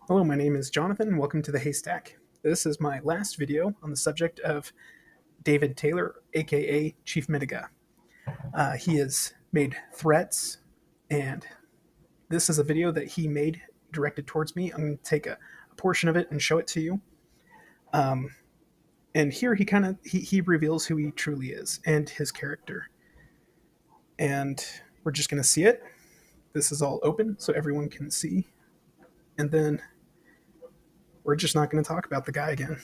Hello, my name is Jonathan, and welcome to the Haystack. This is my last video on the subject of David Taylor, aka Chief Midegah. He has made threats, and this is a video that he made directed towards me. I'm going to take a portion of it and show it to you. And here he reveals who he truly is and his character. And we're just going to see it. This is all open so everyone can see. And then we're just not going to talk about the guy again.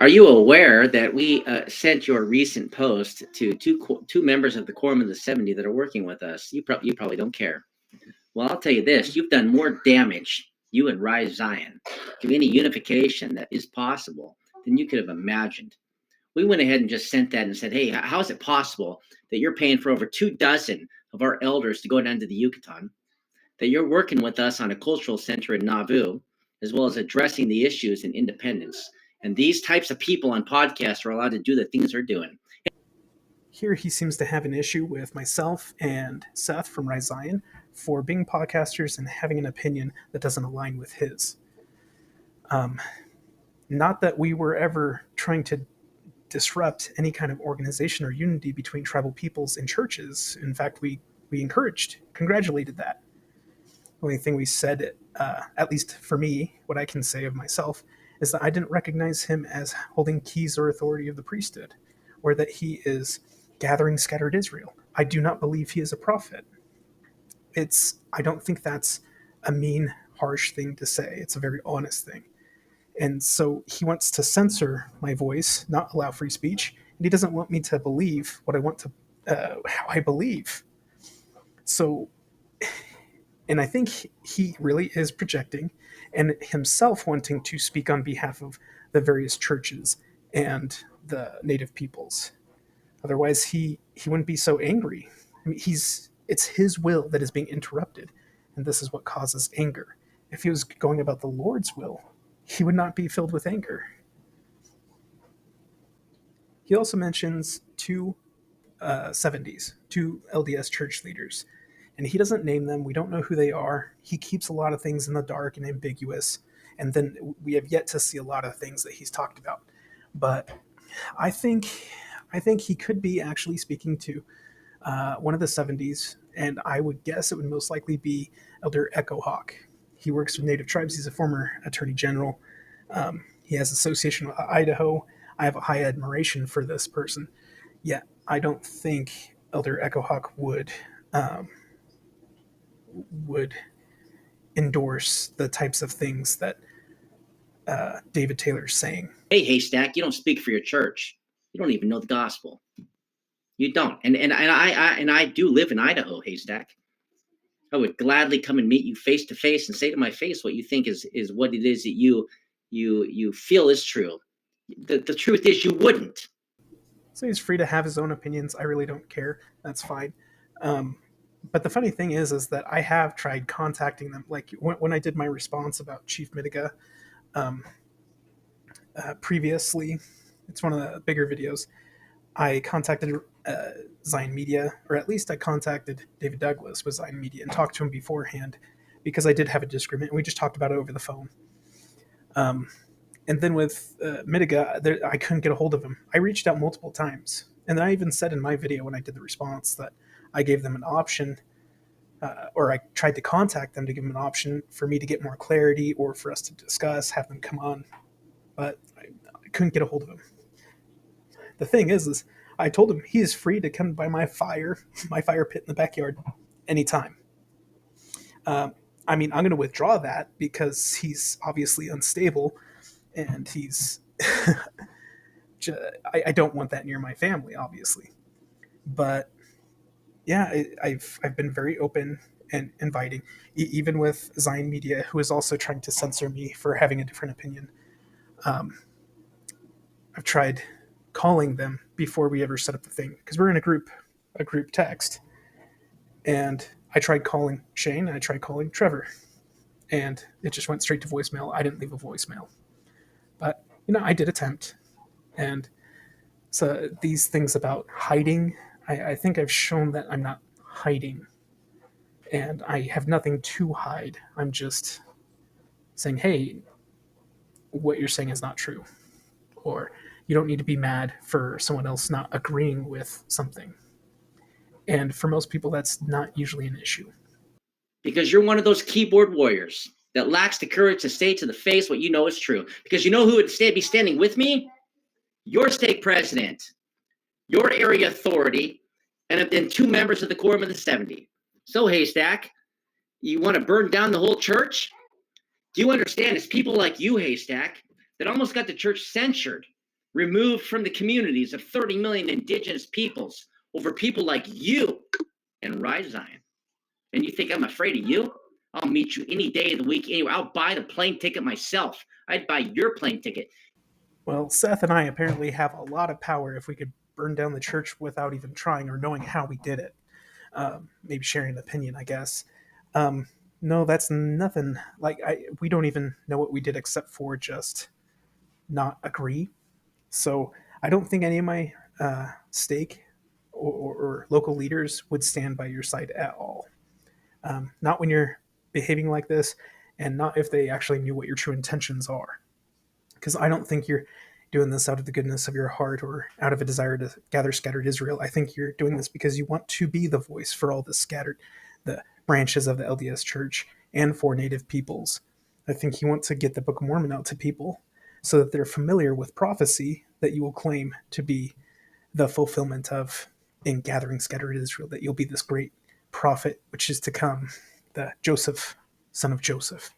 Are you aware that we sent your recent post to two members of the Quorum of the 70 that are working with us? You probably don't care. Well, I'll tell you this: you've done more damage, you and Rise Zion, to any unification that is possible than you could have imagined. We went ahead and just sent that and said, "Hey, how is it possible that you're paying for over 24 of our elders to go down to the Yucatan? That you're working with us on a cultural center in Nauvoo, as well as addressing the issues in Independence. And these types of people on podcasts are allowed to do the things they're doing." Here he seems to have an issue with myself and Seth from Rise Zion for being podcasters and having an opinion that doesn't align with his. Not that we were ever trying to disrupt any kind of organization or unity between tribal peoples and churches. In fact, we encouraged, congratulated that. The only thing we said, at least for me, what I can say of myself, is that I didn't recognize him as holding keys or authority of the priesthood, or that he is gathering scattered Israel. I do not believe he is a prophet. I don't think that's a mean, harsh thing to say. It's a very honest thing. And so he wants to censor my voice, not allow free speech, and he doesn't want me to believe what I want to, how I believe. So, and I think he really is projecting and himself wanting to speak on behalf of the various churches and the native peoples. Otherwise, he wouldn't be so angry. I mean, it's his will that is being interrupted, and this is what causes anger. If he was going about the Lord's will, he would not be filled with anger. He also mentions two 70s, two LDS church leaders, and he doesn't name them. We don't know who they are. He keeps a lot of things in the dark and ambiguous, and then we have yet to see a lot of things that he's talked about. But I think he could be actually speaking to one of the 70s, and I would guess it would most likely be Elder Echo Hawk. He works with Native tribes. He's a former attorney general. He has association with Idaho. I have a high admiration for this person. Yet I don't think Elder Echo Hawk would endorse the types of things that David Taylor's saying. Hey, Haystack, you don't speak for your church. You don't even know the gospel. You don't. And I do live in Idaho, Haystack. I would gladly come and meet you face to face and say to my face what you think is what it is that you feel is true. The truth is you wouldn't. So he's free to have his own opinions. I really don't care. That's fine. But the funny thing is that I have tried contacting them. Like when I did my response about Chief Midegah previously, it's one of the bigger videos. I contacted Zion Media, or at least I contacted David Douglas with Zion Media and talked to him beforehand because I did have a disagreement. And we just talked about it over the phone. And then with Midegah, I couldn't get a hold of him. I reached out multiple times. And then I even said in my video when I did the response that I gave them an option, or I tried to contact them to give them an option for me to get more clarity or for us to discuss, have them come on. But I couldn't get a hold of him. The thing is I told him he is free to come by my fire pit in the backyard anytime. I mean, I'm going to withdraw that because he's obviously unstable and he's I don't want that near my family, obviously. But yeah, I've been very open and inviting, even with Zion Media, who is also trying to censor me for having a different opinion. I've tried calling them before we ever set up the thing because we're in a group text, and I tried calling Shane and I tried calling Trevor, and it just went straight to voicemail. I didn't leave a voicemail, but I did attempt. And so these things about hiding, I think I've shown that I'm not hiding, and I have nothing to hide. I'm just saying, hey, what you're saying is not true, or you don't need to be mad for someone else not agreeing with something. And for most people, that's not usually an issue. Because you're one of those keyboard warriors that lacks the courage to say to the face what you know is true. Because you know who would be standing with me? Your stake president, your area authority, and then two members of the Quorum of the 70. So, Haystack, you want to burn down the whole church? Do you understand? It's people like you, Haystack, that almost got the church censured, removed from the communities of 30 million indigenous peoples over people like you and Rise Zion. And you think I'm afraid of you? I'll meet you any day of the week anywhere. I'll buy the plane ticket myself. I'd buy your plane ticket. Well, Seth and I apparently have a lot of power if we could burn down the church without even trying or knowing how we did it. Maybe sharing an opinion, I guess. Um, no, that's nothing. We don't even know what we did except for just not agree. So I don't think any of my stake or local leaders would stand by your side at all. Not when you're behaving like this, and not if they actually knew what your true intentions are. Because I don't think you're doing this out of the goodness of your heart or out of a desire to gather scattered Israel. I think you're doing this because you want to be the voice for all the scattered, the branches of the LDS Church and for Native peoples. I think you want to get the Book of Mormon out to people so that they're familiar with prophecy that you will claim to be the fulfillment of in gathering scattered Israel, that you'll be this great prophet which is to come, the Joseph, son of Joseph.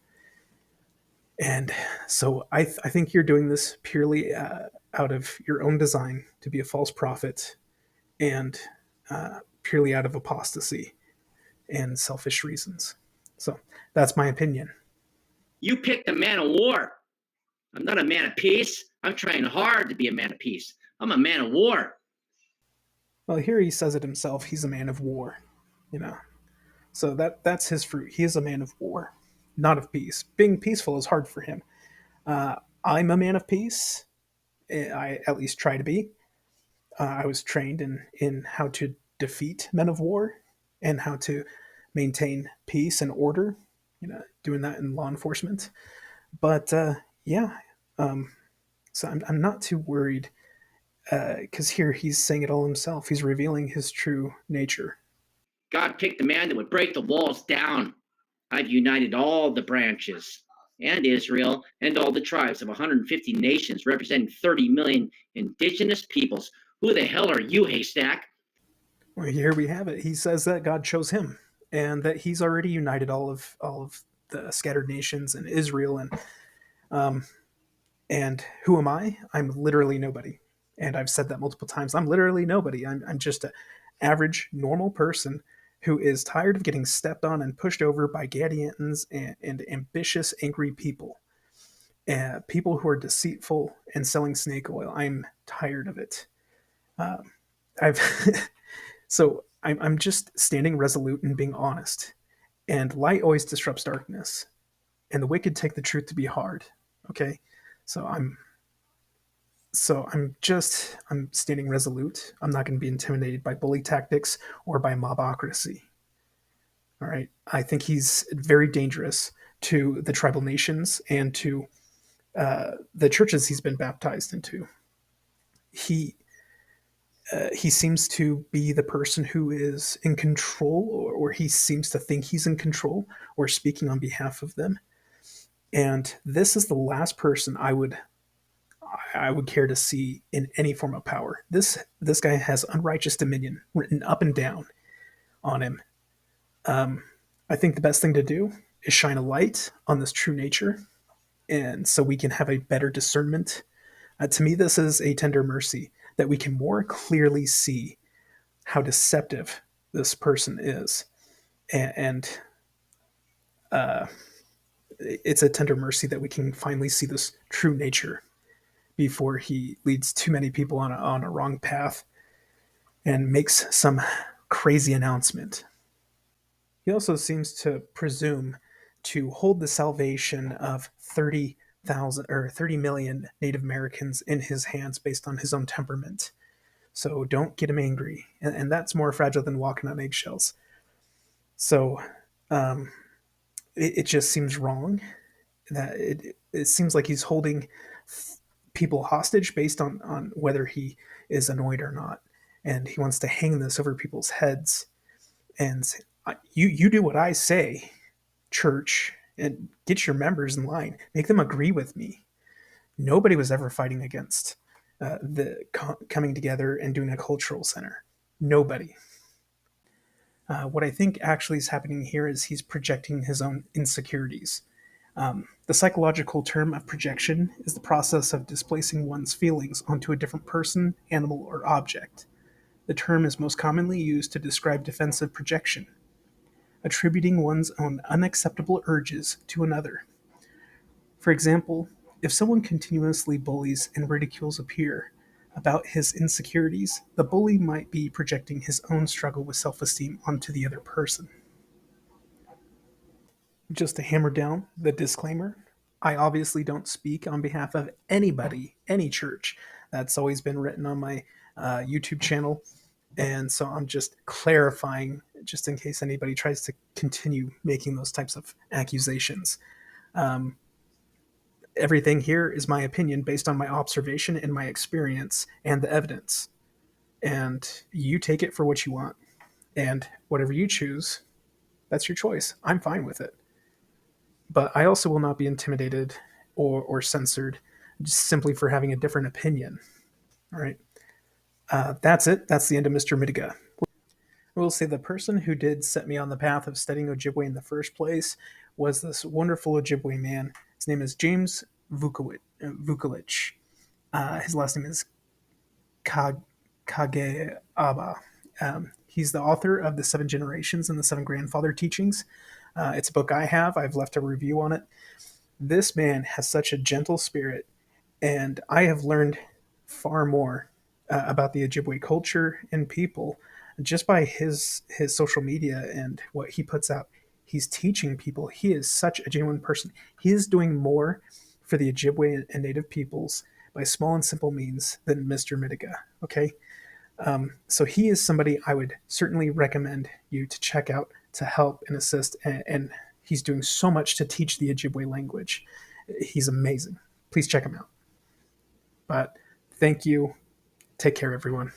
And so I think you're doing this purely out of your own design to be a false prophet and purely out of apostasy and selfish reasons. So that's my opinion. You picked a man of war. I'm not a man of peace. I'm trying hard to be a man of peace. I'm a man of war. Well, here he says it himself. He's a man of war, you know. So that's his fruit. He is a man of war, not of peace. Being peaceful is hard for him. I'm a man of peace. I at least try to be. I was trained in how to defeat men of war and how to maintain peace and order. Doing that in law enforcement. But yeah, um, so I'm not too worried because here he's saying it all himself. He's revealing his true nature. God picked a man that would break the walls down. I've united all the branches and Israel and all the tribes of 150 nations representing 30 million indigenous peoples. Who the hell are you, Haystack? Well, here we have it. He says that God chose him and that he's already united all of the scattered nations and Israel. And who am I? I'm literally nobody. And I've said that multiple times. I'm literally nobody. I'm just an average, normal person who is tired of getting stepped on and pushed over by Gadiantans and ambitious, angry people. People who are deceitful and selling snake oil. I'm tired of it. I've so I'm just standing resolute and being honest. And light always disrupts darkness, and the wicked take the truth to be hard. Okay, so I'm standing resolute. I'm not going to be intimidated by bully tactics or by mobocracy. All right, I think he's very dangerous to the tribal nations and to the churches he's been baptized into. He he seems to be the person who is in control, or he seems to think he's in control or speaking on behalf of them. And this is the last person I would care to see in any form of power. This guy has unrighteous dominion written up and down on him. I think the best thing to do is shine a light on this true nature, and so we can have a better discernment. To me, this is a tender mercy that we can more clearly see how deceptive this person is, and it's a tender mercy that we can finally see this true nature before he leads too many people on a wrong path and makes some crazy announcement. He also seems to presume to hold the salvation of 30,000 or 30 million Native Americans in his hands based on his own temperament. So don't get him angry. And that's more fragile than walking on eggshells. So it just seems wrong. that it seems like he's holding people hostage based on whether he is annoyed or not, and he wants to hang this over people's heads and say, you do what I say, church, and get your members in line, make them agree with me. Nobody was ever fighting against the coming together and doing a cultural center. Nobody. What I think actually is happening here is he's projecting his own insecurities. The psychological term of projection is the process of displacing one's feelings onto a different person, animal, or object. The term is most commonly used to describe defensive projection, attributing one's own unacceptable urges to another. For example, if someone continuously bullies and ridicules a peer about his insecurities, the bully might be projecting his own struggle with self esteem onto the other person. Just to hammer down the disclaimer, I obviously don't speak on behalf of anybody, any church. That's always been written on my YouTube channel. And so I'm just clarifying, just in case anybody tries to continue making those types of accusations. Um, Everything here is my opinion based on my observation and my experience and the evidence. And you take it for what you want. And whatever you choose, that's your choice. I'm fine with it. But I also will not be intimidated or censored just simply for having a different opinion. All right. That's it. That's the end of Mr. Midegah. I will say the person who did set me on the path of studying Ojibwe in the first place was this wonderful Ojibwe man. His name is James Vukolich. His last name is Kageaba. He's the author of The Seven Generations and the Seven Grandfather Teachings. It's a book I have. I've left a review on it. This man has such a gentle spirit, and I have learned far more about the Ojibwe culture and people just by his social media and what he puts out. He's teaching people. He is such a genuine person. He is doing more for the Ojibwe and Native peoples by small and simple means than Mr. Midegah. Okay, so he is somebody I would certainly recommend you to check out to help and assist, and he's doing so much to teach the Ojibwe language. He's amazing. Please check him out. But thank you. Take care, everyone.